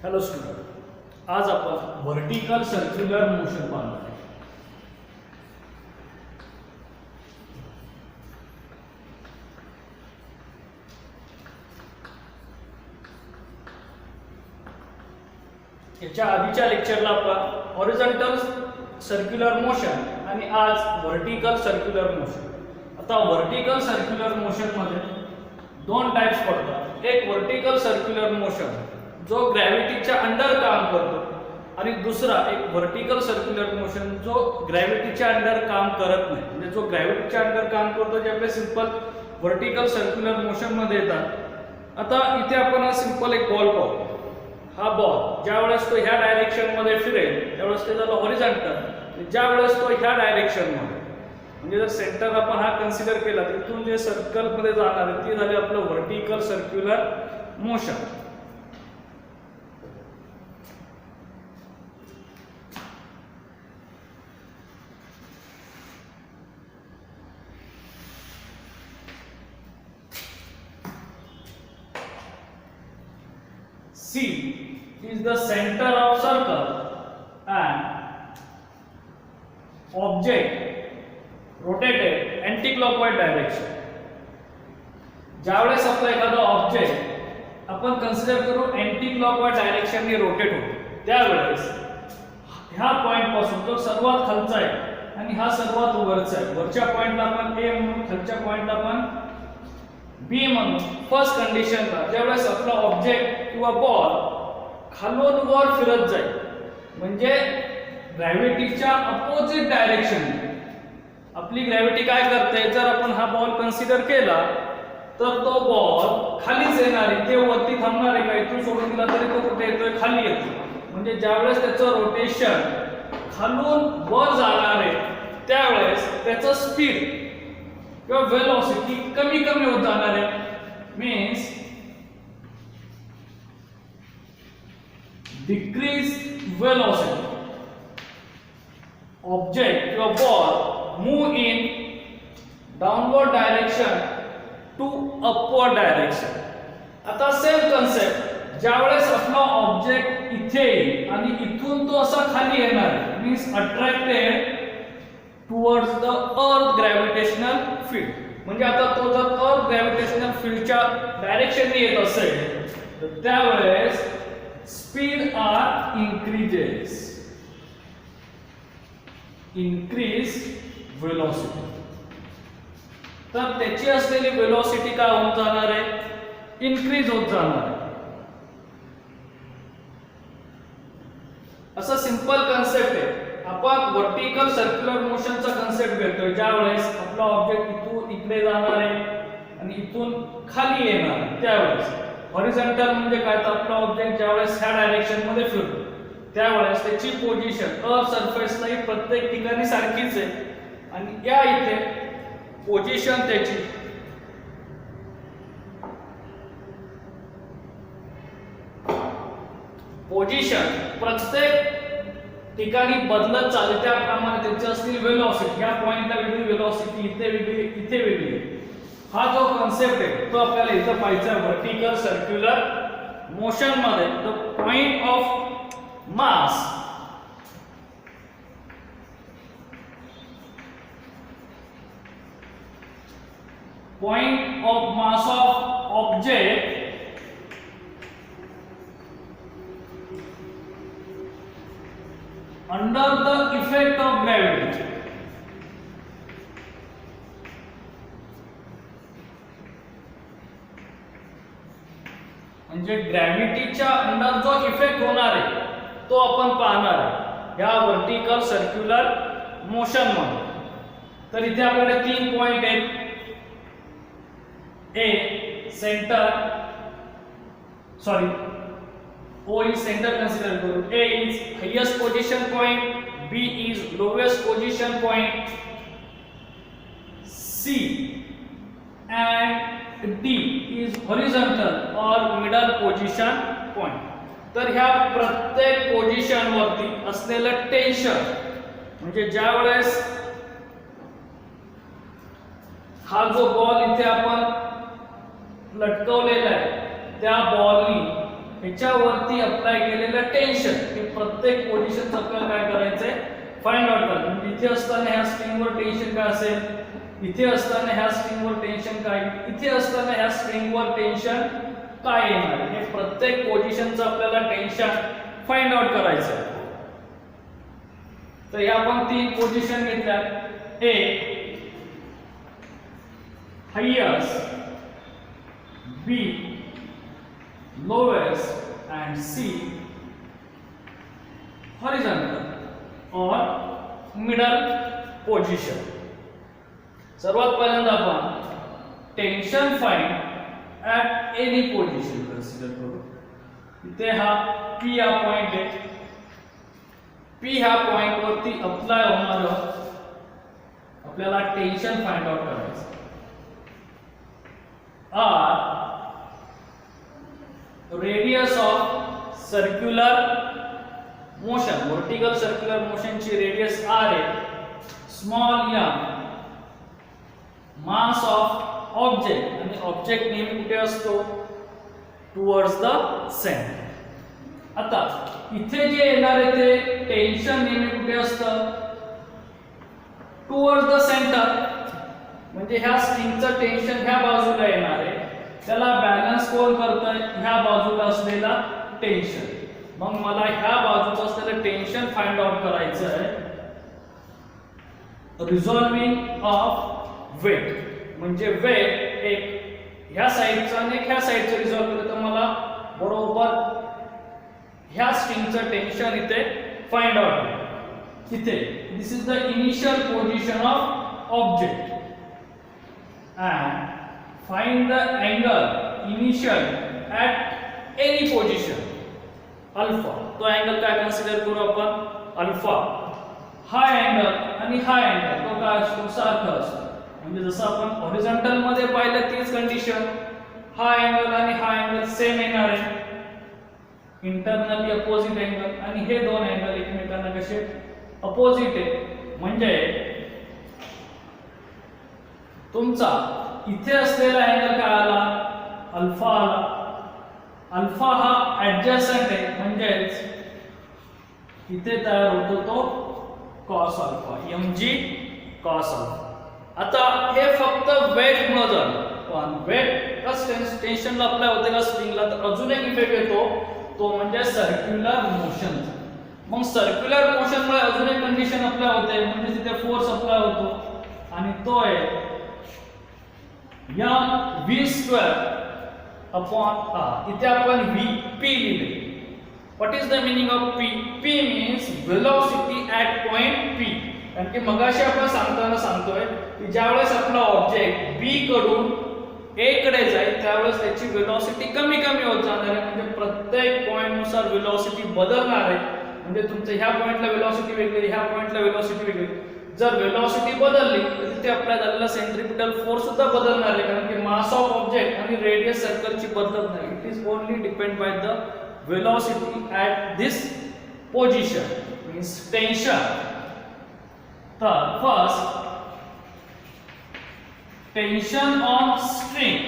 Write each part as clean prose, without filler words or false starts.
Hello student, आज आपण vertical circular motion पाहणार आहे. याच्या आधीच्या लेक्चरला आपण हॉरिझॉन्टल सर्क्युलर मोशन आणि आज व्हर्टिकल सर्क्युलर मोशन. आता व्हर्टिकल सर्क्युलर मोशन मध्ये दोन टाइप्स पडतात. एक व्हर्टिकल सर्क्युलर मोशन जो ग्रॅव्हिटीच्या अंडर काम करतो आणि दुसरा एक व्हर्टिकल सर्क्युलर मोशन जो ग्रॅव्हिटीच्या अंडर काम करत नाही. म्हणजे जो ग्रॅव्हिटीच्या अंडर काम करतो जे आपले सिंपल व्हर्टिकल सर्क्युलर मोशन मध्ये येतात. आता इथे आपण हा सिंपल एक बॉल पाहू. हा बॉल ज्या वेळेस तो ह्या डायरेक्शन मध्ये फिरेल त्यावेळेस ते झालं हॉरिझॉन्टल. ज्या वेळेस तो ह्या डायरेक्शन मध्ये म्हणजे जर सेंटर आपण हा कन्सिडर केला तर इथून जे सर्कल मध्ये जाणार आहे ते झाले आपलं vertical circular motion. C is the center of circle and object rotated anti-clockwise direction. ज्यावेळेस आपला एखादा ऑब्जेक्ट आपण कन्सिडर करू अँटी क्लॉकवाइज डायरेक्शनने रोटेट होतो त्यावेळेस ह्या पॉइंट पासून तो सर्वात खालचा आहे आणि हा सर्वात वरचा आहे. वरच्या पॉइंटला आपण A म्हणून, खालच्या पॉइंटला आपण B म्हणून. फर्स्ट कंडिशनला ज्यावेळेस आपला ऑब्जेक्ट किंवा बॉल खालून वर फिरत जाईल म्हणजे ग्रॅव्हिटीच्या अपोजिट डायरेक्शन. आपली ग्रॅव्हिटी काय करते, जर आपण हा बॉल कन्सिडर केला तर तो बॉल खालीच येणार आहे. ते वरती थांबणार आहे का, इथून सोडून दिला तरी तो कुठे येतोय, खाली येतो. म्हणजे ज्यावेळेस त्याचं रोटेशन खालून वर जाणार आहे त्यावेळेस त्याचं स्पीड किंवा वेलोसिटी कमी कमी होत जाणार आहे. Means decrease velocity. ऑब्जेक्ट किंवा ball move in downward direction to upward direction. आता सेम कन्सेप्ट ज्यावेळेस आपला ऑब्जेक्ट इथे येईल आणि इथून तो असा खाली येणार आहे means attracted towards the earth gravitational field. म्हणजे आता तो जर अर्थ ग्रॅव्हिटेशनल फील्डच्या डायरेक्शनने येत असेल तर त्यावेळेस speed are increases. Increase velocity. तर त्याची असलेली वेलोसिटी काय होत जाणार आहे, इन्क्रीज होत जाणार आहे. असं सिंपल कन्सेप्ट आहे. आपण व्हर्टिकल सर्क्युलर मोशनचा कन्सेप्ट घेतोय ज्यावेळेस आपला ऑब्जेक्ट इथून इकडे जाणार आहे आणि इथून खाली येणार आहे त्यावेळेस. हॉरिझॉन्टल म्हणजे काय, तर आपला ऑब्जेक्ट ज्यावेळेस ह्या डायरेक्शन मध्ये फिरतो त्यावेळेस त्याची पोझिशन अर्थ सरफेसला ही प्रत्येक ठिकाणी सारखीच आहे आणि या इथे पोझिशन त्याची प्रत्येक ठिकाणी बदलत चालते. त्याप्रमाणे त्याची असलेली वेलोसिटी, या पॉइंटला वेगळी वेलोसिटी, इथे वेगळी, इथे वेगळी. हा जो कन्सेप्ट आहे तो आपल्याला इथं पाहायचा आहे व्हर्टिकल सर्क्युलर मोशन मध्ये. The point of mass of object under the effect of gravity. म्हणजे ग्रॅव्हिटीच्या अंडर जो इफेक्ट होणार आहे तो आपण पाहणार आहे या व्हर्टिकल सर्क्युलर मोशन मध्ये. तर इथे आपल्याकडे 3 पॉइंट आहेत. A centre, sorry O is center consider करू. A is highest position point, B is lowest position point, C and D is horizontal or middle position point. तर ह्या प्रत्येक पोझिशन वरती असलेलं टेन्शन म्हणजे ज्या वेळेस हा जो बॉल इथे आपण लटकवलेला आहे त्या बॉलनी ह्याच्यावरती अप्लाय केलेलं टेन्शन हे प्रत्येक पोझिशनचं आपल्याला काय करायचंय फाइंड आउट करायचं. म्हणजे इथे असताना ह्या स्ट्रिंगवर टेन्शन काय असेल, इथे असताना ह्या स्ट्रिंगवर टेन्शन काय, इथे असताना ह्या स्ट्रिंगवर टेन्शन काय येणार, हे प्रत्येक पोझिशनचं आपल्याला टेन्शन फाइंड आउट करायचं आहे. तर या आपण 3 पोझिशन घेतल्या, A highest, B lowest and C horizontal or middle position. सर्वात पहिल्यांदा आपण tension find at any position consider करू. इथे हा P हा पॉइंट आहे, P ह्या पॉइंट वरती अप्लाय होणारं आपल्याला टेन्शन फाइंड आउट करायचं. R radius of circular motion, vertical circular motion ची radius r आहे. small m mass of object, आणि ऑब्जेक्ट नेहमी कुठे असतो, टुवर्ड्स द सेंटर. आता इथे जे येणार आहे ते टेन्शन नेहमी कुठे असतं, टुवर्ड्स द सेंटर. म्हणजे ह्या स्ट्रिंगचं टेन्शन ह्या बाजूला येणार आहे, त्याला बॅलन्स कोण करतोय, ह्या बाजूला असलेला टेन्शन. मग मला ह्या बाजूचं असलेलं टेन्शन फाइंड आउट करायचं आहे. रिझॉल्विंग ऑफ वेट, म्हणजे वेट एक ह्या साइडचा आणि ह्या साइडचं रिझॉल्व केलं तर मला बरोबर ह्या स्ट्रिंगचं टेन्शन इथे फाइंड आउट होईल. इथे this is the initial position of object and find the angle initial at any position alpha. तो अँगल काय कन्सिडर करू आपण, अल्फा. हा अँगल आणि हा अँगल तो काय असतो, सारखा असतो. म्हणजे जसं आपण हॉरिझॉन्टल मध्ये पाहिलं तीच कंडिशन, हा अँगल आणि हा अँगल सेम येणार आहे, इंटरनली अपोजिट अँगल. आणि हे दोन अँगल एकमेकांना कसे अपोजिट आहे. म्हणजे तुमचा इथे असलेला अँगल काय आला, अल्फा आला. अल्फा हा ऍडजस्टंट आहे, म्हणजेच इथे तयार होतो तो cos alpha, mg cos alpha. आता हे फक्त वेट मुळे झालं, पण वेट टेन्शनला अप्लाय होते का स्ट्रिंगला, तर अजून एक इफेक्ट येतो, तो म्हणजे सर्क्युलर मोशन. मग सर्क्युलर मोशन मुळे अजून एक कंडिशन अप्लाय होते, म्हणजे तिथे फोर्स अप्लाय होतो, आणि तो आहे v² अपॉन r. इथे आपण p लिहिले. What is the meaning of p? p means velocity at point p. कारण की मगाशी आपण सांगतोय की ज्यावेळेस आपला ऑब्जेक्ट b कडून a कडे जाईल त्यावेळेस त्याची वेलोसिटी कमी होत जाणार आहे. म्हणजे प्रत्येक पॉइंट नुसार वेलोसिटी बदलणार आहे. म्हणजे तुमच्या ह्या पॉइंटला वेलोसिटी वेगळी, ह्या पॉइंटला वेलोसिटी वेगळी. जर वेलोसिटी बदलली तर तिथे अप्लाय झालेला सेंट्रिपिटल फोर्स सुद्धा बदलणार आहे, कारण की मास ऑफ ऑब्जेक्ट आणि रेडियस सर्कलची बदलत नाही. It is only depend by the velocity at this position, means tension. तर फर्स्ट टेन्शन ऑन स्ट्रिंग.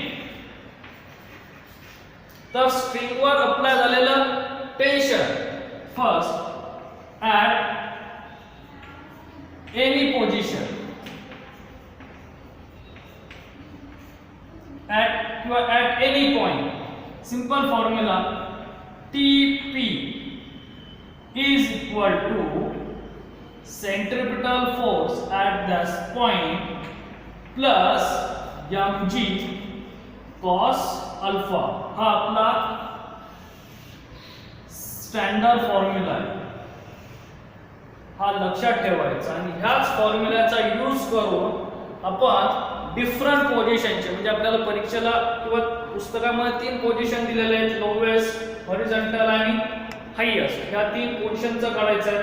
तर स्ट्रिंगवर अप्लाय झालेलं tension first at any position at any point. Simple formula, TP is equal to centripetal force at this point plus mg cos alpha. हा आपला standard formula आहे, हा लक्षात ठेवायचा. आणि ह्याच फॉर्म्युल्याचा यूज करून आपण डिफरंट पोझिशनचे, म्हणजे आपल्याला परीक्षेला किंवा पुस्तकामध्ये 3 पोझिशन दिलेले आहेत, लोवेस्ट, हॉरिझॉन्टल आणि हायेस्ट. ह्या 3 पोझिशनचं काढायचं आहे.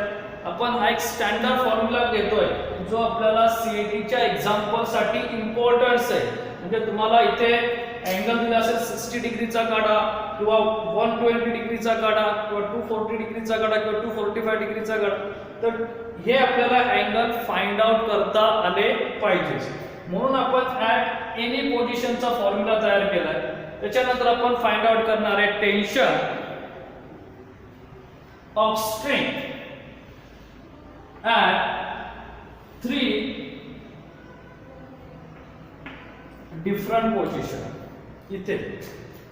आपण हा एक स्टँडर्ड फॉर्म्युला घेतोय जो आपल्याला सीईटीच्या एक्झाम्पल साठी इम्पॉर्टन्स आहे. म्हणजे तुम्हाला इथे अँगल दिला असेल 60 डिग्रीचा काढा किंवा 120 डिग्रीचा काढा किंवा 240 डिग्रीचा काढा किंवा 245 डिग्रीचा काढा, तर हे आपल्याला अँगल फाइंड आउट करता आले पाहिजे. म्हणून आपण ॲट एनी पोझिशनचा फॉर्म्युला तयार केलाय. त्याच्यानंतर आपण फाइंड आउट करणार आहे tension of string at 3 different position. इथे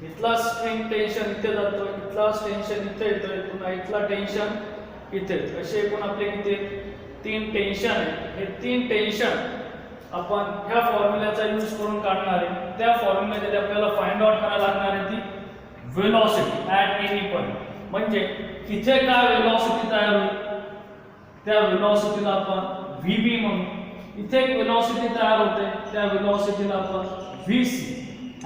इथला स्ट्रिंग टेन्शन इथे जातो, इथला टेन्शन इथे येतोय, पुन्हा इथला टेन्शन इथे. असे एकूण आपले किती 3 टेन्शन आहे. हे 3 टेन्शन आपण ह्या फॉर्म्युल्याचा यूज करून काढणार आहे. त्या फॉर्म्युल्यामध्ये आपल्याला फाइंड आउट करायला लागणार आहे ती वेलोसिटी ॲट एनी पॉइंट. म्हणजे इथे काय वेलोसिटी तयार होईल त्या वेलोसिटीला आपण VB म्हणू. इथे एक वेलोसिटी तयार होते त्या वेलोसिटीला आपण VC,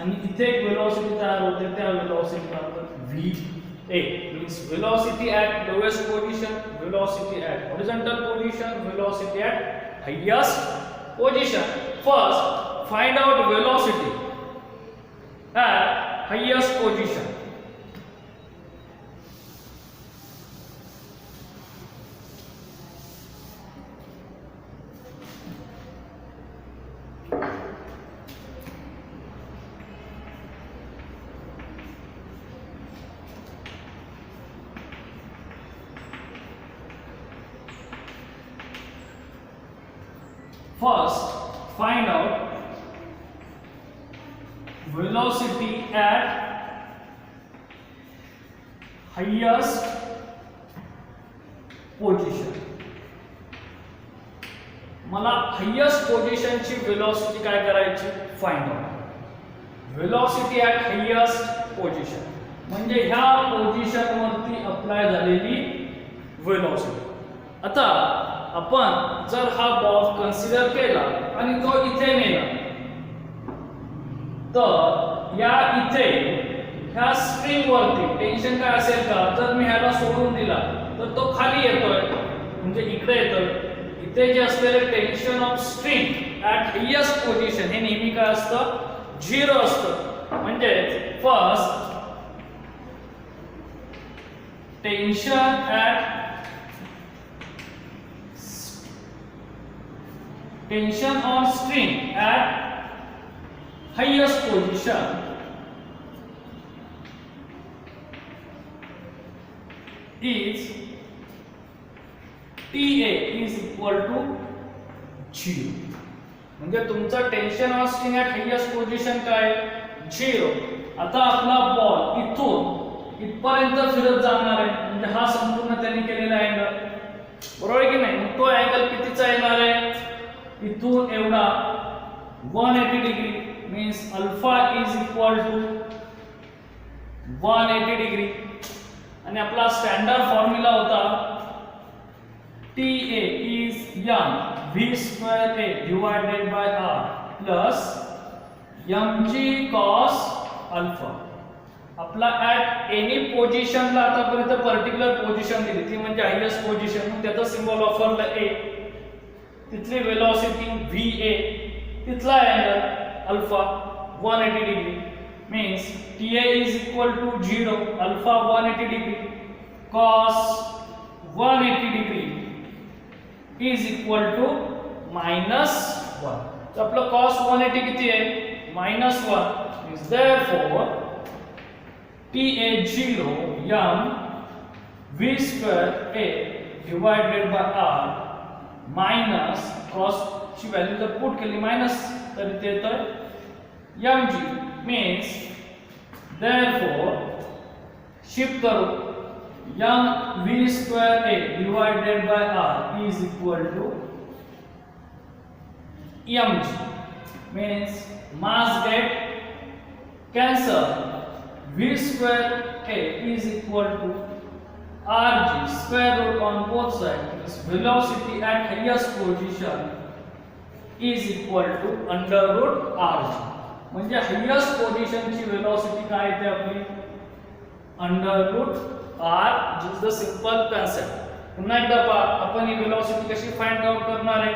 आणि इथे एक वेलोसिटी तयार होते त्या वेलोसिटीला आपण VA. Means velocity at lowest position, velocity at horizontal position, velocity at highest position. First, find out velocity at highest position. First, find out velocity at highest position. मला हायेस्ट पोझिशनची velocity काय करायची find out. Velocity at highest position म्हणजे ह्या position वरती apply झालेली velocity. आता आपण जर हा बॉल कन्सिडर केला आणि तो इथे नेला तर या इथे ह्या स्ट्रिंग वरती टेन्शन काय असेल का, जर मी ह्याला सोडून दिला तर तो खाली येतोय म्हणजे इकडे येतोय. इथे जे असलेले tension off string at highest position हे नेहमी काय असतं 0 असतं. म्हणजे first tension at tension on string at highest position is TA is equal to 0. म्हणजे तुमचं tension on string at highest position काय 0. आता आपला बॉल इथून इथपर्यंत फिरत जाणार आहे म्हणजे हा संपूर्ण त्यांनी केलेला अँगल बरोबर आहे की नाही. मग तो अँगल कितीचा येणार आहे इथून एवढा 180 degree. Means alpha is equal to 180 degree. आणि आपला स्टँडर्ड फॉर्म्युला होता TA is mv² divided by r plus mg cos alpha. आपला ॲट एनी पोझिशनला आतापर्यंत पर्टिक्युलर पोझिशन दिली ती म्हणजे हायेस्ट पोझिशन. मग त्याचा सिम्बॉल वापरला A, तिथली वेलोसिटी VA, तिथला angle alpha 180 degree. Means TA is equal to 0, alpha 180 degree cos 180 degree is equal to -1. तर आपलं cos 180 किती आहे -1. Means therefore TA 0 mv² divided by r minus cos ची व्हॅल्यू जर पुट केली माइनस तर ते येतं mg. मीन्स देयरफॉर शिफ्ट करू mv² divided by r is equal to mg. Means mass get cancel, v² is equal to rg square root on both sides. This velocity at highest position is equal to under root rg. म्हणजे highest पोझिशनची velocity काय येते आपली under root r, which is the simple concept. पुन्हा एकदा पहा आपण ही velocity कशी फाइंड आउट करणार आहे.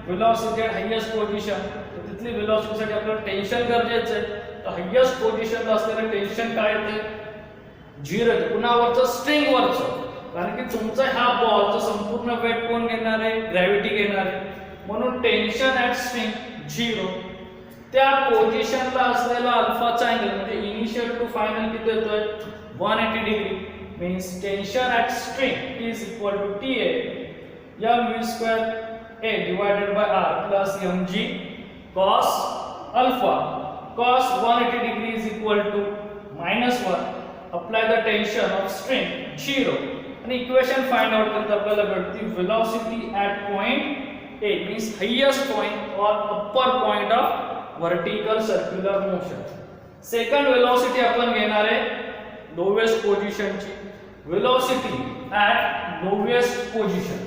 वेलोसिटी एट हायेस्ट पोझिशन, तर तिथली वेलोसिटीसाठी आपल्याला टेन्शन गरजेचं आहे. तर हायेस्ट पोझिशनला असलेलं टेन्शन काय येते 0. पुन्हा वरचं स्ट्रिंग वरचं, कारण की तुमचा हा बॉलचा संपूर्ण वेट कोण घेणार आहे ग्रॅव्हिटी घेणार आहे. म्हणून टेन्शन ॲट स्ट्रिंग 0. त्या पोझिशनला असलेला अल्फाचा अँगल म्हणजे इनिशियल टू फायनल किती येतोय 180 degree. means tension at string is equal to TA mv square a divided by r plus mg cos alpha. Cos 180 degree is equal to -1. Apply the tension of string 0 आणि equation find out करता आपल्याला भेटती velocity at point A means highest point or upper point of vertical circular motion. Second velocity आपण घेणार आहे lowest position ची velocity at lowest position.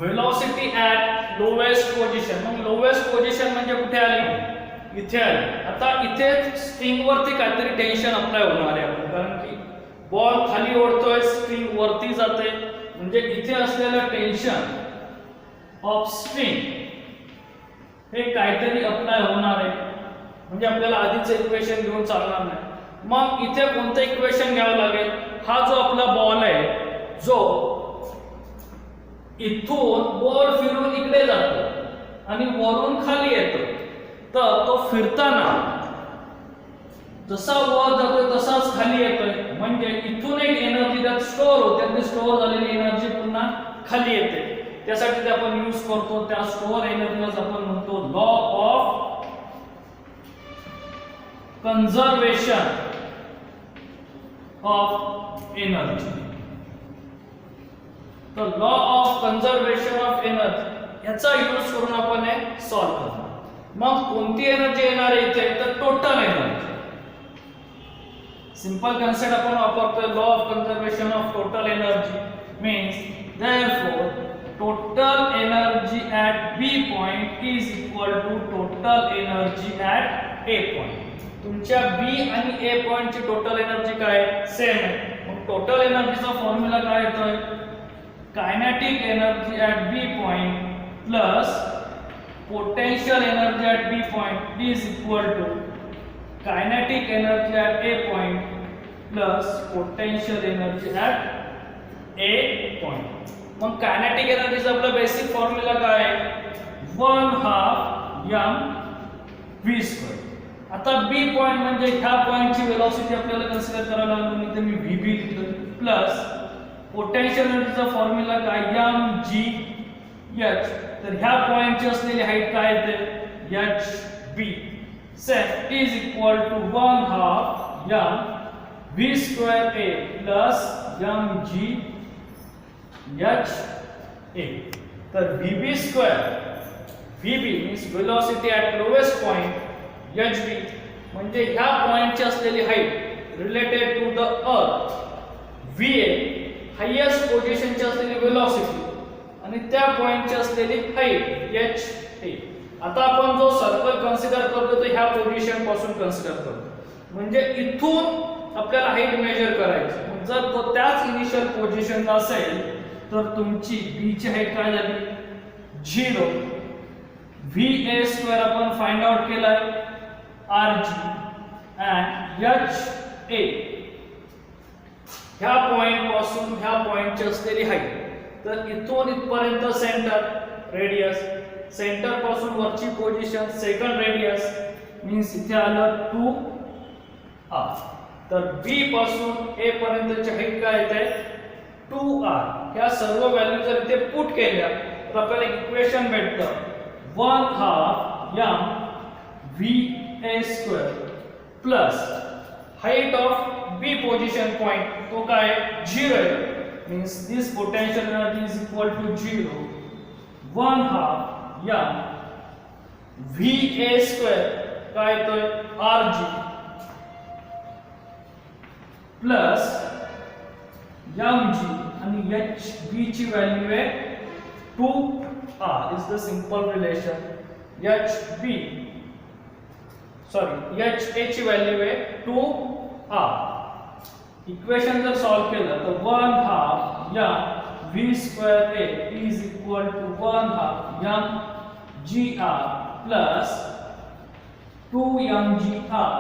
velocity at lowest position. मग lowest position म्हणजे कुठे आली? इथे आली. आता इथे स्ट्रिंग वरती काहीतरी टेन्शन अप्लाय होणार आहे आपण, कारण की बॉल खाली ओढतोय, स्ट्रिंग वरती जाते, म्हणजे इथे असलेलं टेन्शन ऑफ स्ट्रिंग हे काहीतरी अप्लाय होणार आहे. म्हणजे आपल्याला आधीचं इक्वेशन घेऊन चालणार नाही. मग इथे कोणतं इक्वेशन घ्यावं लागेल? हा जो आपला बॉल आहे, जो इथून बॉल फिरून इकडे जातो आणि वरून खाली येतो, तर तो फिरताना जसा वर जातोय तसाच खाली येतोय. म्हणजे इथून एक एनर्जी त्यात स्टोअर होते आणि स्टोअर झालेली एनर्जी पुन्हा खाली येते. त्यासाठी ते आपण यूज करतो, त्या स्टोअर एनर्जीलाच आपण म्हणतो law of conservation of energy. तर law of conservation of energy याचा यूज करून आपण हे सॉल्व करतो. मग कोणती एनर्जी येणार आहे इथे? तर टोटल एनर्जी. सिंपल कन्सेप्ट आपण वापरतोय law of conservation of total energy means therefore total energy at B point is equal to total energy at A point. तुमच्या बी आणि ए पॉइंटची टोटल एनर्जी काय सेम आहे. मग टोटल एनर्जीचा formula काय येतोय? Kinetic energy at B point plus potential energy at B point is equal to kinetic energy at A point plus potential energy at A point. मग kinetic energy चा आपला basic formula काय आहे? 1/2 mv². आता B point म्हणजे ह्या पॉइंटची velocity आपल्याला consider करायला लागली, तर मी VB लिहितो प्लस पोटेन्शियल एनर्जीचा फॉर्म्युला काय? mgh. तर ह्या पॉइंटची असलेली हाईट काय येते? hb set is equal to 1/2 mv² plus mgh a. तर vb², vb means velocity at lowest point, hb म्हणजे ह्या पॉइंटची असलेली height related to the earth, va highest पोझिशनची असलेली वेलोसिटी आणि त्या पॉइंटची असलेली हाईट h. आता आपण जो सर्कल कन्सिडर करतो तो ह्या पोझिशन पासून कन्सिडर करतो. म्हणजे इथून आपल्याला हाईट मेजर करायची. जर तो त्याच इनिशियल पोझिशनला असेल तर तुमची b ची हाईट काय झाली? 0. va² आपण फाइंड आउट केलाय rg and ha ह्या पॉइंट पासून ह्या पॉइंटची असलेली हाईट. तर इथून इथपर्यंत सेंटर रेडियस, सेंटर पासून वरची पोझिशन सेकंड रेडियस मीन्स इथे आलं 2r. तर B पासून A पर्यंतची हाईट काय येते? 2r. ह्या सर्व व्हॅल्यू जर इथे पुट केल्या तर आपल्याला इक्वेशन भेटतं 1/2 mva² plus height of B position point तो काय 0 आहे. means this potential energy is equal to 0. 1/2 va² काय येतोय? rg प्लस mg आणि hb ची व्हॅल्यू आहे 2r. Is the simple relation. hb sorry ha ची व्हॅल्यू आहे 2r. इक्वेशन जर सॉल्व केलं तर 1/2 v² is equal to 1/2 mgr plus 2mgr.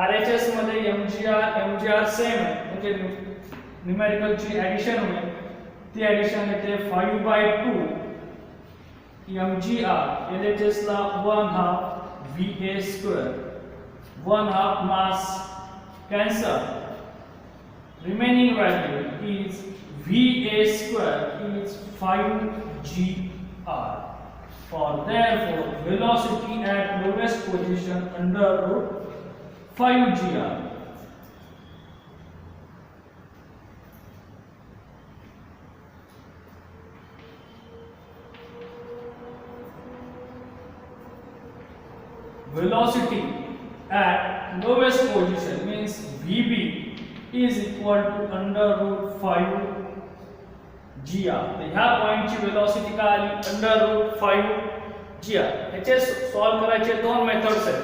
RHS मध्ये mgr सेम आहे म्हणजे न्यूमेरिकलची ॲडिशन होईल. ती ॲडिशन येते 5/2 mgr. LHS ला 1/2 va², 1/2 mass cancel. Remaining value is va² is 5gr. For therefore velocity at lowest position under root 5gr. Velocity at lowest position means Vb is equal to under root 5 gr. तर ह्या पॉइंटची velocity काय आली under root 5 gr. याचे solve करायचे दोन methods आहेत.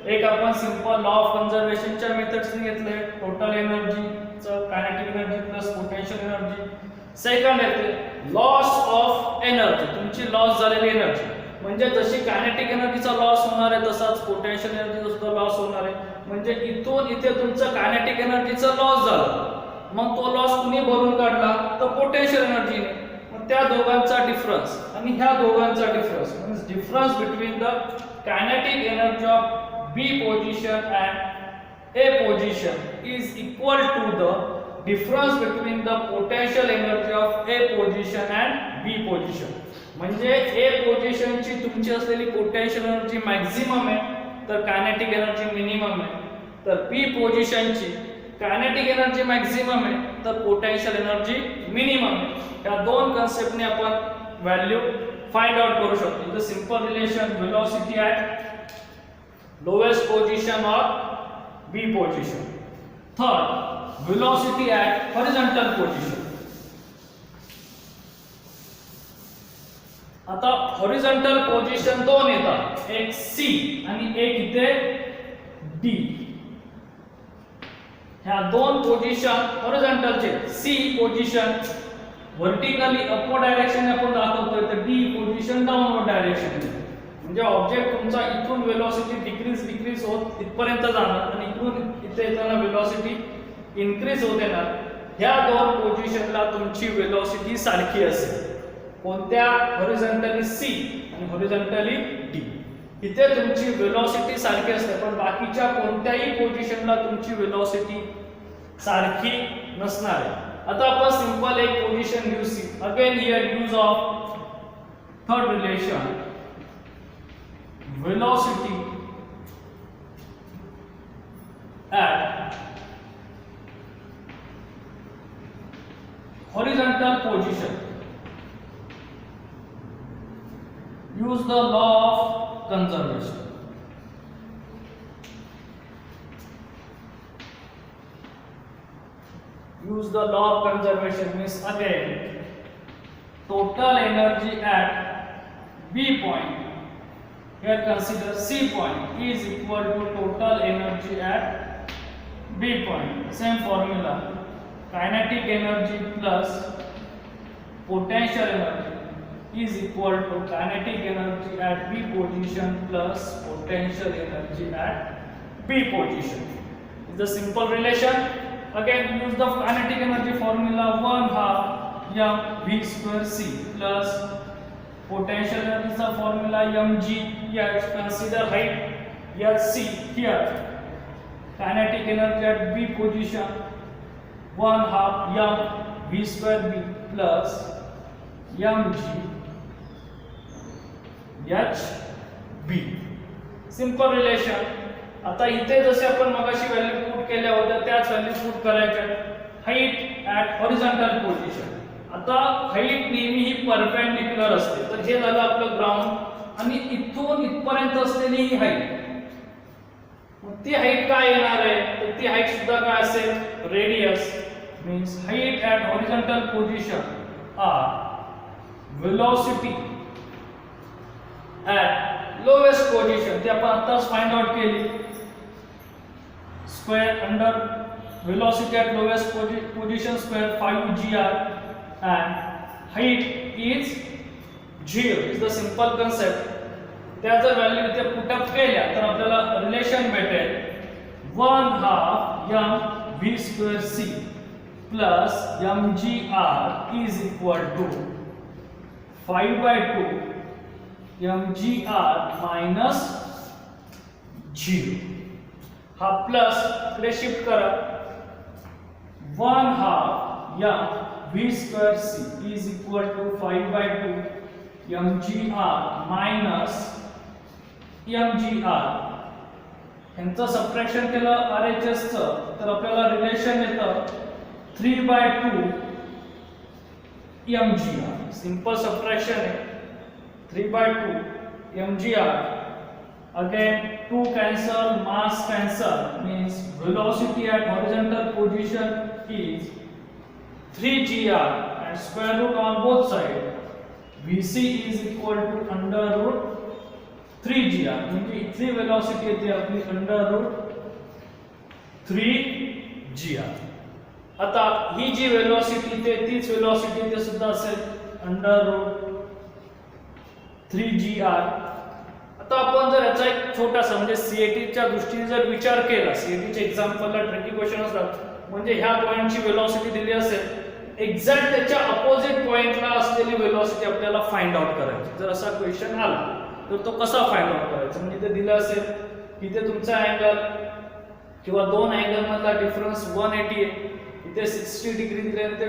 एक आपण सिंपल लॉ ऑफ कन्झर्वेशनच्या मेथड्सने घेतले टोटल एनर्जीचं kinetic energy plus potential energy. Second येते लॉस ऑफ एनर्जी, तुमची लॉस झालेली एनर्जी म्हणजे जशी कायनेटिक एनर्जीचा लॉस होणार आहे तसाच पोटेन्शियल एनर्जीचा सुद्धा लॉस होणार आहे. म्हणजे इथून इथे तुमचं कायनेटिक एनर्जीचा लॉस झाला, मग तो लॉस कुणी भरून काढला तर पोटेन्शियल एनर्जीने. मग त्या दोघांचा डिफरन्स आणि ह्या दोघांचा difference means difference between the kinetic energy of B position and A position is equal to the difference between the potential energy of A position and B position. म्हणजे ए पोझिशनची तुमची असलेली potential energy maximum आहे तर kinetic energy minimum आहे. तर बी पोझिशनची kinetic energy maximum आहे तर potential energy minimum आहे. या दोन कन्सेप्टने आपण व्हॅल्यू फाइंड आउट करू शकतो. The simple relation velocity at lowest position or B position. Third velocity at horizontal position. आता हॉरिझॉन्टल पोझिशन दोन येतात, एक सी आणि एक इथे डी. ह्या दोन पोझिशन हॉरिझॉन्टलचे C position vertically upward direction आपण दाखवतोय तर डी पोझिशन डाऊनवर्ड डायरेक्शन. म्हणजे ऑब्जेक्ट तुमचा इथून वेलोसिटी डिक्रीज होत इथपर्यंत जाणार आणि इथून इथे येताना वेलोसिटी इन्क्रीज होत येणार. ह्या दोन पोझिशनला तुमची वेलोसिटी सारखी असेल. कोणत्या हॉरिझॉन्टली सी आणि हॉरिझॉन्टली डी. इथे तुमची वेलोसिटी सारखी असते पण बाकीच्या कोणत्याही पोझिशनला तुमची वेलोसिटी सारखी नसणार आहे. आता आपण सिंपल एक पोझिशन घेऊ C. Again here use of third relation velocity at horizontal position. Use the law of conservation. Use the law of conservation means again total energy at B point. Here consider C point is equal to total energy at B point. Same formula. Kinetic energy plus potential energy is equal to kinetic energy at B position plus potential energy at B position. It's the simple relation. Again use the kinetic energy formula 1/2 mv²c plus potential energy formula mg. Here consider height here c. Here kinetic energy at B position 1/2 mv²b plus mg HB. Simple relation. आता इथे जसे आपण मगाशी value put केल्या होत्या त्याच value put करायच्या. Height at horizontal position. आता हाईट नेहमी ही परपेंडिक्युलर असते तर हे झालं आपलं ग्राउंड आणि इथून इथपर्यंत असलेली ही हाईट. मग ती हाईट काय येणार आहे तर ती हाईट सुद्धा काय असेल radius. Means height at horizontal position r velocity at lowest position. ते आपण आताच फाइंड आउट केली. Square under velocity at lowest position square 5gr and height is 0. is the simple concept. त्या जर व्हॅल्यू इथे पुटअप केल्या तर आपल्याला रिलेशन भेटेल 1/2 mv²c plus mgr is equal to 5/2 mgr minus 0. हा प्लस इकडे शिफ्ट करा 1/2 mv²c is equal to 5/2 mgr minus mgr. यांचं सबट्रॅक्शन केलं RHS चं तर आपल्याला रिलेशन येतं 3/2 mgr. सिंपल सबट्रॅक्शन आहे 3/2 mgr. Again 2 cancel, mass cancel, means velocity at horizontal position is 3gr and square root on both sides. Vc is equal to under root 3gr. म्हणजे इथली velocity येते आपली under root 3gr. आता ही जी velocity ते तीच velocity ते सुद्धा असेल under root 3gr. आता आपण जर याचा एक छोटासा म्हणजे सीएटी च्या दृष्टीने जर विचार केला, सीएटी च्या एक्झाम्पलला ट्रिकी क्वेश्चन असतात म्हणजे ह्या पॉइंटची वेलोसिटी दिली असेल एक्झॅक्ट त्याच्या अपोजिट पॉइंटला असलेली वेलोसिटी आपल्याला फाइंड आउट करायची. जर असा क्वेश्चन आला तर तो कसा फाइंड आउट करायचा म्हणजे इथे दिलं असेल की इथे तुमचा अँगल किंवा दोन अँगल मधला डिफरन्स 180 आहे, इथे 60 डिग्री दिले आणि ते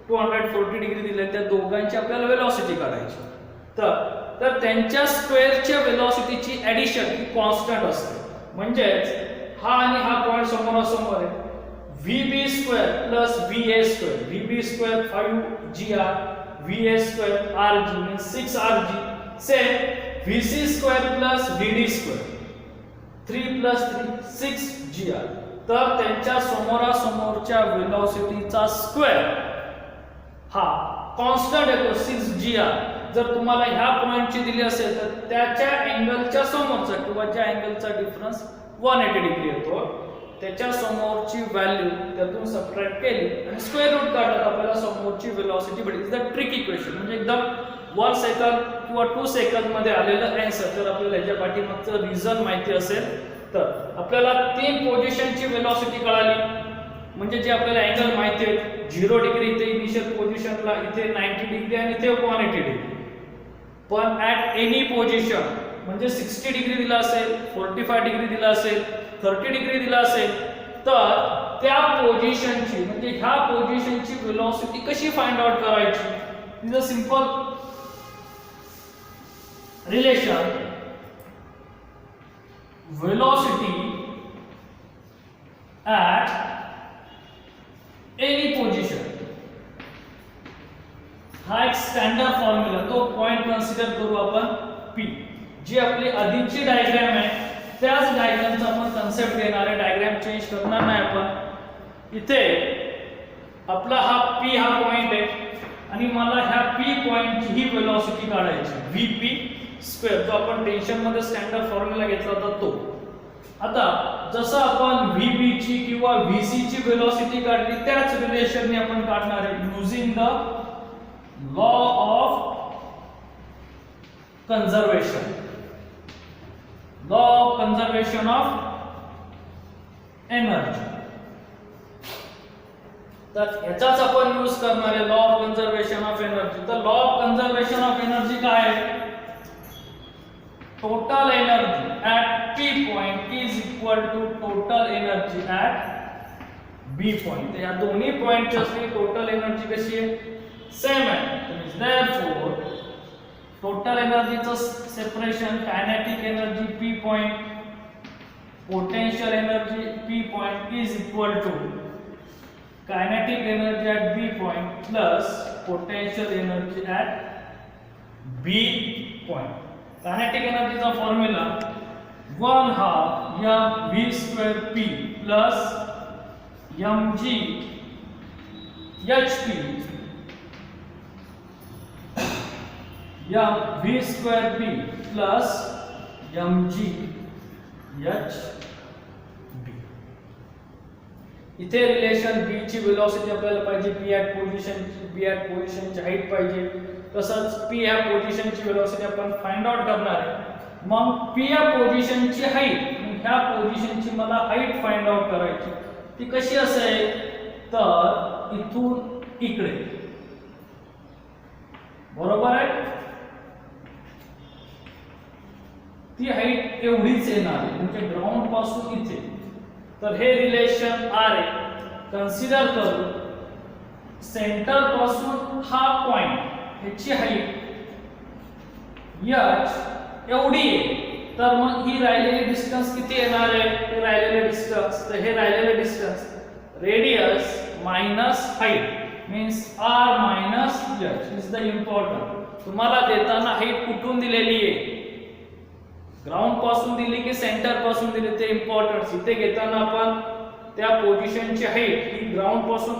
240 डिग्री दिले, त्या दोघांची आपल्याला वेलोसिटी काढायची. तर त्यांच्या स्क्वेअरच्या वेलोसिटीची ऍडिशन ही कॉन्स्टंट असते. म्हणजे हा आणि हा पॉइंट समोरासमोर आहे vb² plus va². vb² 5gr, va² rg means 6rg. Same vc² plus vd², 3 plus 3 6gr. तर त्यांच्या समोरासमोरच्या वेलोसिटीचा स्क्वेअर हा कॉन्स्टंट येतो 6gr. जर तुम्हाला ह्या पॉइंटची दिली असेल तर त्याच्या अँगलच्या समोरचा किंवा ज्या अँगलचा डिफरन्स 180 डिग्री येतो त्याच्या समोरची व्हॅल्यू त्यातून सबट्रॅक्ट केली आणि स्क्वेअर रूट काढला तर आपल्याला समोरची वेलोसिटी भेटेल. द ट्रिकी क्वेश्चन म्हणजे एकदम 1 सेकंद किंवा 2 सेकंद मध्ये आलेलं आन्सर. जर आपल्याला याच्या पाठीमागचं रिझन माहिती असेल तर आपल्याला 3 पोझिशनची वेलोसिटी कळाली म्हणजे जे आपल्याला अँगल माहिती आहे 0 डिग्री इथे इनिशियल पोझिशनला, इथे 90 डिग्री आणि इथे 180 डिग्री. पण ऍट एनी पोझिशन म्हणजे 60 डिग्री दिला असेल, 45 डिग्री दिला असेल, 30 डिग्री दिला असेल तर त्या पोझिशनची म्हणजे ह्या पोझिशनची वेलोसिटी कशी फाइंड आउट करायची. Is a simple relation velocity at any position. हा एक स्टँडर्ड फॉर्म्युला, तो पॉइंट कन्सिडर करू आपण P. जी आपली आधीची डायग्राम आहे त्याच डायग्रामचा आपण कन्सेप्ट घेणार आहे. डायग्राम चेंज करणार नाही आपण. इथे आपला हा P हा पॉइंट आहे आणि मला ह्या P पॉइंटची ही वेलोसिटी काढायची vp². जो आपण टेन्शन मध्ये स्टँडर्ड फॉर्म्युला घेतला होता तो. आता जसं आपण vb ची किंवा vc ची वेलोसिटी काढली त्याच रिलेशनने आपण काढणार आहे using the law of conservation. Law of conservation of energy. तर ह्याचाच आपण यूज करणार आहे law of conservation of energy. तर law of conservation of energy काय आहे. Total energy at P point is equal to total energy at B point. तर या दोन्ही पॉइंटची असलेली टोटल एनर्जी कशी आहे सेम आहे. therefore टोटल एनर्जीचं separation kinetic energy P point, potential energy P point is equal to kinetic energy at B point plus potential energy at B point. Kinetic एनर्जीचा formula 1/2 mv²p plus mg hp mv²p plus mg hb. इथे relation b ची velocity आपल्याला पाहिजे, p at पोझिशनची height पाहिजे. तसंच p ह्या पोझिशनची velocity आपण find out करणार आहे. मग पी या पोझिशनची हाईट, ह्या पोझिशनची मला हाईट फाइंड आउट करायची. ती कशी असेल तर इथून इकडे, बरोबर आहे. ती हाईट एवढीच येणार आहे म्हणजे ग्राउंड पासून इथे. तर हे रिलेशन आर आहे. कन्सिडर करू सेंटर पासून हा पॉइंट, ह्याची हाईट h एवढी आहे. तर मग ही राहिलेली डिस्टन्स किती येणार आहे, हे राहिलेले डिस्टन्स. तर हे राहिलेले distance radius minus height means r minus h is the important. तुम्हाला देताना हाईट कुठून दिलेली आहे, ग्राउंड पासून दिली की सेंटर पासून दिली ते इम्पॉर्टंट. इथे घेताना आपण त्या पोझिशनची हाईट ही ग्राउंड पासून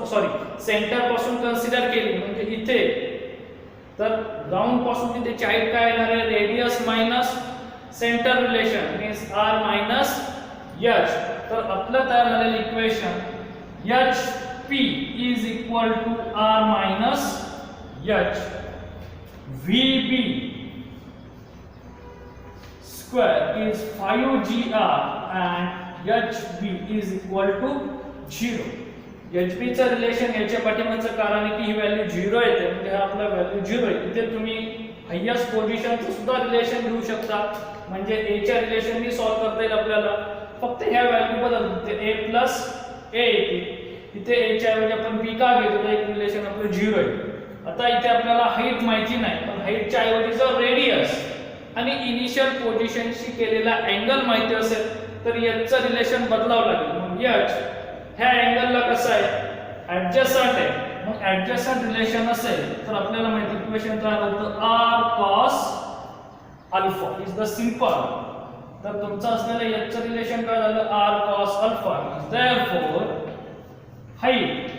सेंटर पासून कन्सिडर केली म्हणजे इथे. तर ग्राउंड पासून त्याची हाईट काय येणार आहे, radius minus centre relation means r minus h. तर आपलं तयार झालेलं equation hp is equal to r minus h. vb square is 5gr and hb is equal to 0. hb चं रिलेशन याच्या पाठीमागचं कारण आहे की ही व्हॅल्यू 0 येते म्हणजे हा आपला व्हॅल्यू 0 आहे. इथे तुम्ही हायेस्ट पोझिशनचं सुद्धा रिलेशन घेऊ शकता म्हणजे a च्या रिलेशननी सॉल्व करता येईल आपल्याला. फक्त ह्या व्हॅल्यू बदलते a प्लस a येते. इथे a च्या ऐवजी आपण b का घेतो तर एक रिलेशन आपलं 0 आहे. आता इथे आपल्याला हाईट माहिती नाही पण हाईटच्या ऐवजी जर रेडियस आणि इनिशियल पोझिशनशी केलेला अँगल माहिती असेल तर याचं रिलेशन बदलावं लागेल. मग h ह्या अँगलला कसं आहे, ऍडजस्टंट आहे. मग ऍडजस्टंट रिलेशन असेल तर आपल्याला माहिती इक्वेशन काय होतं r cos alpha is the simple. तर तुमचं असलेलं h चं रिलेशन काय झालं r cos alpha. Therefore height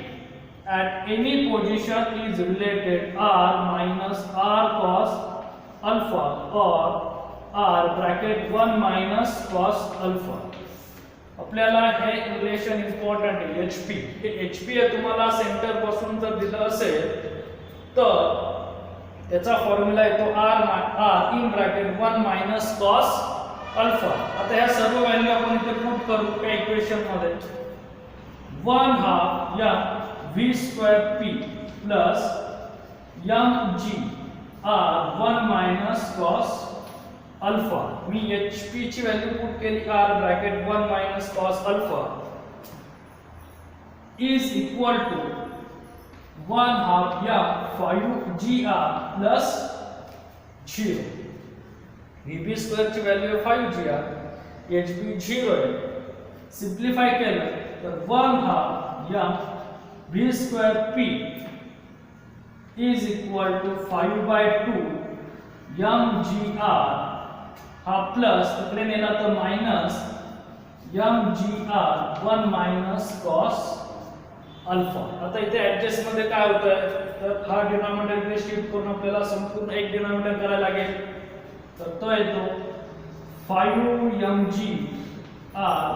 at any position is related r minus r cos alpha or r bracket 1 minus cos alpha. आपल्याला हे रिलेशन इम्पॉर्टंट आहे hp. हे hp आहे तुम्हाला सेंटर पासून जर दिलं असेल तर त्याचा फॉर्म्युला येतो r in bracket 1 minus cos alpha. आता ह्या सर्व व्हॅल्यू आपण इथे पुट करू त्या इक्वेशन मध्ये. 1 half या v square p plus mg r 1 minus cos alpha. मी hp ची व्हॅल्यू पुट केली r bracket 1 minus cos alpha is equal to 1 half या 5gr plus 0. vb square ची व्हॅल्यू 5gr, hb 0 आहे. Simplify केलं तर 1 half या v square p is equal to 5/2 mgr हा plus इकडे नेला तर minus mgr 1 minus cos alpha. आता इथे ऍडजस्ट मध्ये काय होतंय तर हा डिनॉमिनेटर इकडे शिफ्ट करून आपल्याला संपूर्ण एक डिनॉमिनेटर करायला लागेल. तर तो येतो 5mgr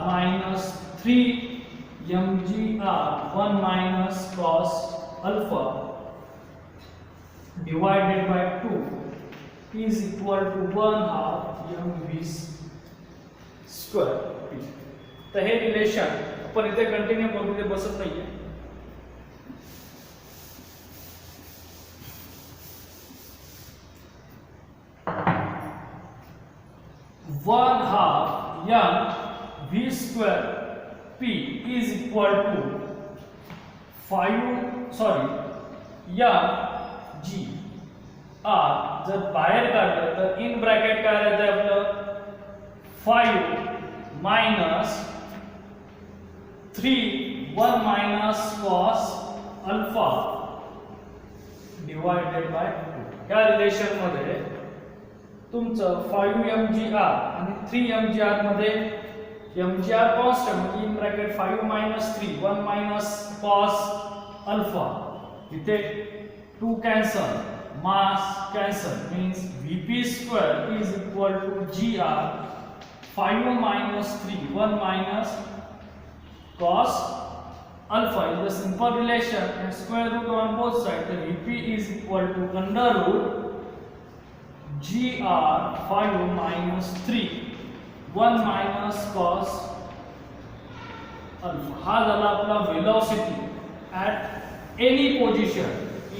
minus 3mgr 1 minus cos alpha divided by 2 is equal to 1 half mv square p. तर हे रिलेशन आपण इथे कंटिन्यू करू, ते बसत नाहीये. One half m v square p is equal to 5 g r. जर बाहेर काढलं तर इन ब्रॅकेट काय राहतं आपलं 5 minus 3 1 minus cos alpha divided by 2. या रिलेशन मध्ये तुमचं 5mgr आणि 3mgr मध्ये mgr कॉन्स्टंट म्हणजे in bracket 5 minus 3 1 minus cos alpha. इथे 2 cancel, mass cancel means vp square is equal to gr 5 minus 3 1 minus cos alpha is the simple relation and square root on both sides. The vp is equal to under root gr 5 minus 3 1 minus cos alpha. हा झाला आपला velocity at any position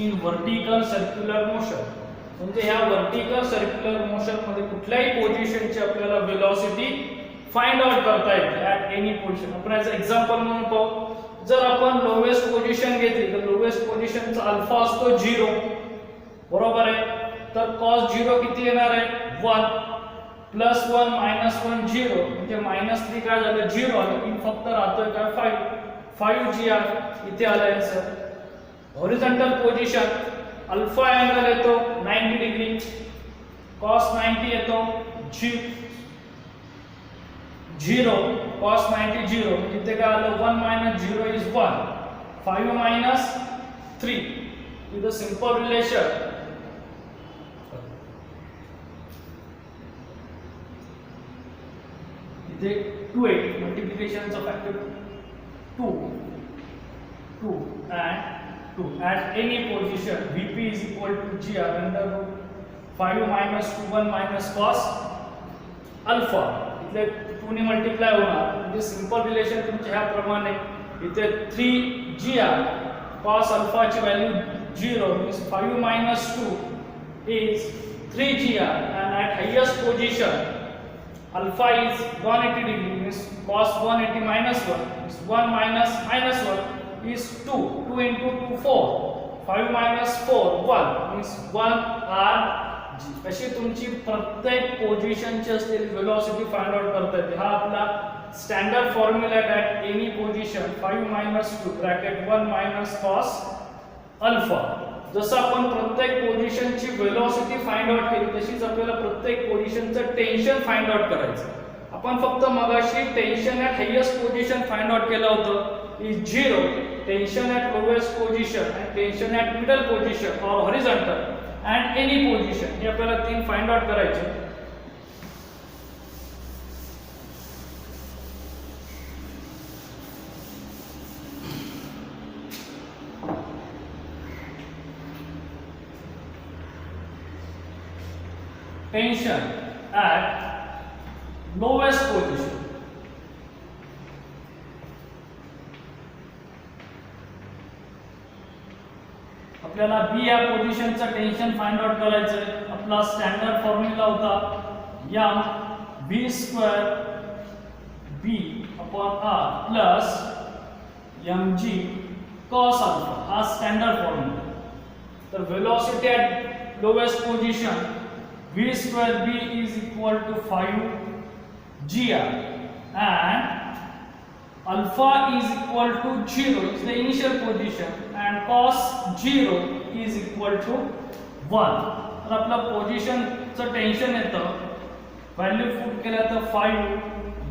in vertical circular motion. म्हणजे ह्या vertical circular motion मध्ये कुठल्याही पोझिशनची आपल्याला velocity find out करता येते ॲट एनी पोझिशन. आपण याचं एक्झाम्पल म्हणून पाहू. जर आपण लोवेस्ट पोझिशन घेतली तर लोवेस्ट पोझिशनचा अल्फा असतो 0, बरोबर आहे. तर cos 0 किती येणार आहे 1 प्लस 1 मायनस 1 0 म्हणजे मायनस 3 काय झालं 0 आलं. इन फक्त राहतोय काय 5 gr इथे आलं answer. Horizontal position alpha angle येतो 90 डिग्री, cos 90 येतो 0 cos 90 0 इथे काय आलं 1 minus 0 is 1 5 minus 3 with a simple relation. इथे 2 multiplication चा factor 2 and 2 at any position Vp is equal to gr under root 5 minus 2 1 minus cos alpha. इथे 2 ने multiply होणार म्हणजे सिंपल रिलेशन तुमच्या ह्या प्रमाणे इथे 3gr cos अल्फा ची value 0 means 5 minus 2 is 3gr and at highest position alpha is 180 degree means cos 180 minus 1 means 1 minus 1 is 2 into 2 4 5 minus 4 1 means 1 r g. अशी तुमची प्रत्येक पोझिशनची असलेली वेलोसिटी फाइंड आउट करता येते. हा आपला स्टँडर्ड फॉर्म्युला आहे at any position 5 minus 2 bracket 1 minus cos alpha. जसं आपण प्रत्येक पोझिशनची वेलोसिटी फाइंड आउट केली तशीच आपल्याला प्रत्येक पोझिशनचं टेन्शन फाइंड आउट करायचं. आपण फक्त मगाशी tension at highest position find out केलं होतं is 0, tension at lowest position आणि टेन्शन ॲट मिडल पोझिशन और हॉरिझॉन्टल अँड एनी पोझिशन हे आपल्याला 3 फाइंड आउट करायचे. Tension at lowest position. आपल्याला बी या पोझिशनचं टेन्शन फाइंड आउट करायचं आहे. आपला स्टँडर्ड फॉर्म्युला होता m v square b upon r plus mg cos alpha. हा स्टँडर्ड फॉर्म्युला. तर velocity at lowest position v square b is equal to 5 gr and alpha is equal to 0 is the initial position and cos 0 is equal to 1. तर आपला position चं tension येतं value put केलं तर 5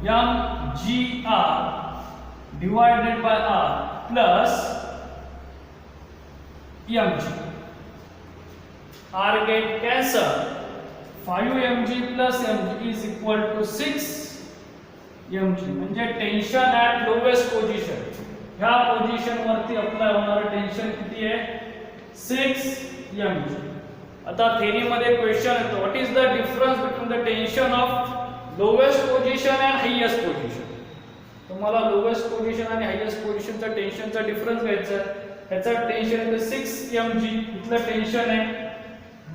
mgr divided by r plus mg. r get cancel 5 mg plus mg is equal to 6 mg. म्हणजे tension at lowest position ह्या position वरती apply होणारं टेन्शन किती आहे 6 mg. आता थेरी मध्ये क्वेश्चन येतो what is the difference between the tension off lowest position and highest position. तुम्हाला लोवेस्ट पोझिशन आणि हायेस्ट पोझिशनचा टेन्शनचा डिफरन्स घ्यायचा आहे. ह्याचा टेन्शन आहे 6 mg, इथलं टेन्शन आहे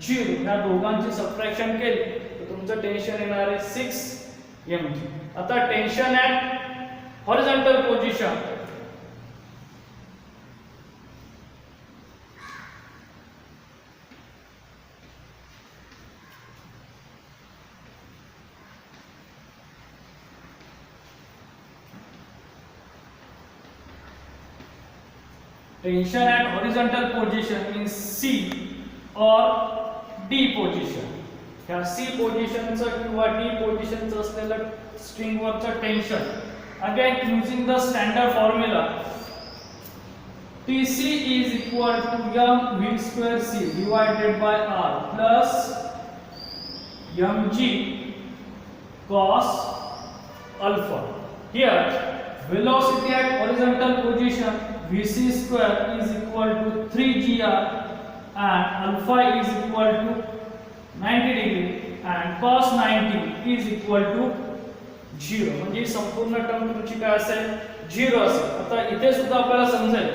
0. ह्या दोघांची सबट्रॅक्शन केली तर तुमचं टेन्शन येणार आहे 6 mg. आता tension at horizontal position tension at horizontal position means C or D position. ह्या C पोझिशनचं किंवा D पोझिशनचं असलेलं स्ट्रिंगवरचं tension again using the standard formula TC is equal to mv square C divided by R plus mg cos alpha. Here velocity at horizontal position vc square is equal to 3gr and alpha is equal to 90 degree and cos 90 is equal to 0. म्हणजे ही संपूर्ण term तुमची काय असेल 0 असेल. आता इथे सुद्धा आपल्याला समजेल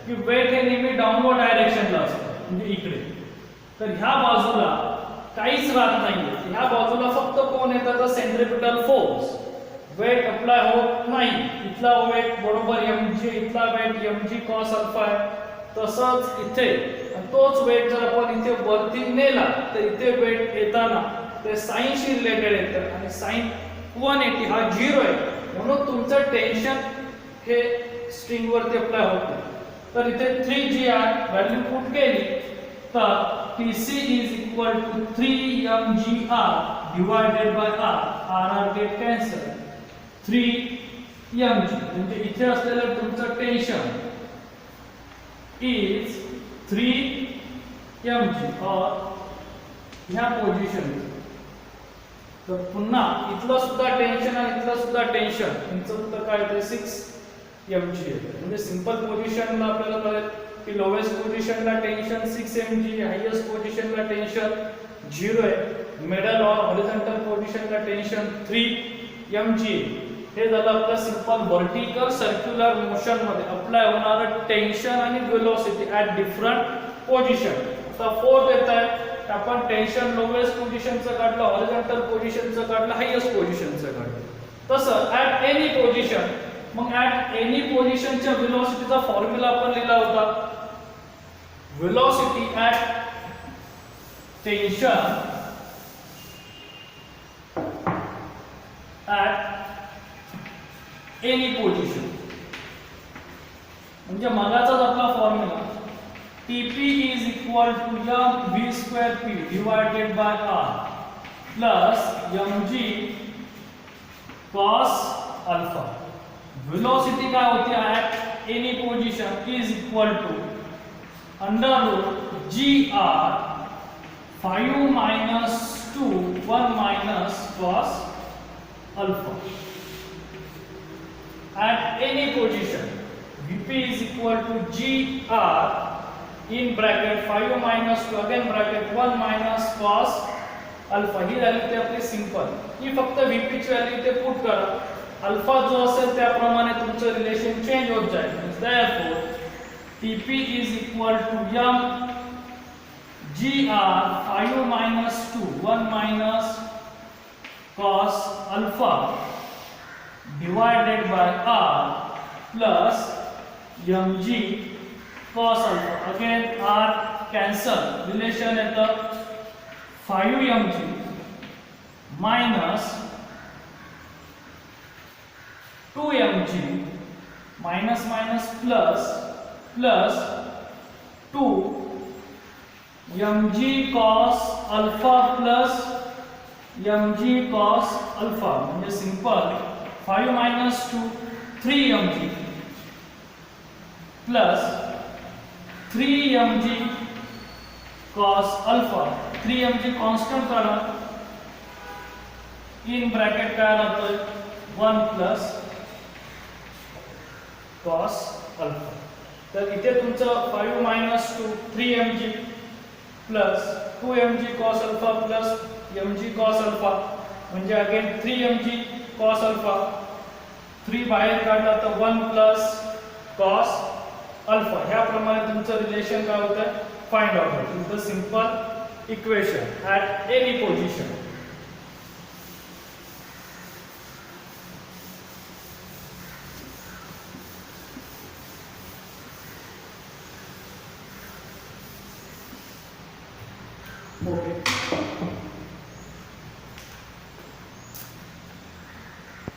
की वेट हे नेहमी डाऊनवर्ड डायरेक्शनला असतं म्हणजे इकडे. तर ह्या बाजूला काहीच राहत नाहीये. ह्या बाजूला फक्त कोण येतं तर सेंट्रिपिटल फोर्स. वेट अप्लाय होत नाही. इथला वेट बरोबर mg, इथला वेट mg cos अल्फा आहे. तसंच इथे तोच वेट जर आपण इथे वरती नेला तर इथे वेट येताना ते साइनशी रिलेटेड येतं आणि साइन 180 हा 0 आहे. म्हणून तुमचं टेन्शन हे स्ट्रिंग वरती अप्लाय होतं. तर इथे 3gr व्हॅल्यू पुट केली तर Tc is equal to 3mgr divided by r get cancel 3mg. म्हणजे इथे असलेलं तुमचं टेन्शन is 3mg और ह्या पोझिशन. तर पुन्हा इथलं सुद्धा टेन्शन आणि इथलं सुद्धा टेन्शन तुमचं उत्तर काय येतं 6mg येतं. म्हणजे सिंपल पोझिशनला आपल्याला कळेल की लोवेस्ट पोझिशनला टेन्शन 6mg, हायेस्ट पोझिशनला टेन्शन 0 आहे. मिडल और हॉरिझॉन्टल पोझिशनला टेन्शन 3mg. हे झालं आपलं सिंपल व्हर्टिकल सर्क्युलर मोशन मध्ये अप्लाय होणारं टेन्शन आणि वेलोसिटी ऍट डिफरंट पोझिशन. आता फोर्थ येत आहे आपण टेन्शन लोवेस्ट पोझिशनचं काढलं, हॉरिझॉन्टल पोझिशनचं काढलं, हायेस्ट पोझिशनचं काढलं. तसं ऍट एनी पोझिशन. मग ऍट एनी पोझिशनच्या वेलोसिटीचा फॉर्म्युला आपण लिहिला होता. Velocity at tension at any position. म्हणजे मगाचाच आपला formula Tp is equal to mv square p divided by r plus mg cos alpha. Velocity काय होती at any position is equal to under root gr 5 minus 2 1 minus cos alpha. At any position Vp is equal to gr in bracket 5 minus 2 again bracket 1 minus cos alpha. He value ते आपली simple. ही फक्त Vp ची value इथे put करा. Alpha जो असेल त्याप्रमाणे तुमचं रिलेशन चेंज होत जाईल. Therefore Tp is equal to m gr 5 minus 2 1 minus cos alpha divided by r plus mg cos alpha. Again r cancel. Relation येतं 5mg minus 2mg minus minus plus 2 mg cos alpha plus mg cos alpha. म्हणजे simple 5 minus 2 3mg plus 3mg cos alpha. 3mg constant काढा. In bracket काय राहतोय 1 plus cos alpha. तर इथे तुमचं 5 minus 2 3mg plus 2mg cos alpha plus mg cos alpha. म्हणजे again 3mg cos alpha. 3 बाहेर काढला तर 1 plus cos alpha. ह्याप्रमाणे तुमचं रिलेशन काय होतं फाइंड आउट होतं. The simple equation at any position. Okay.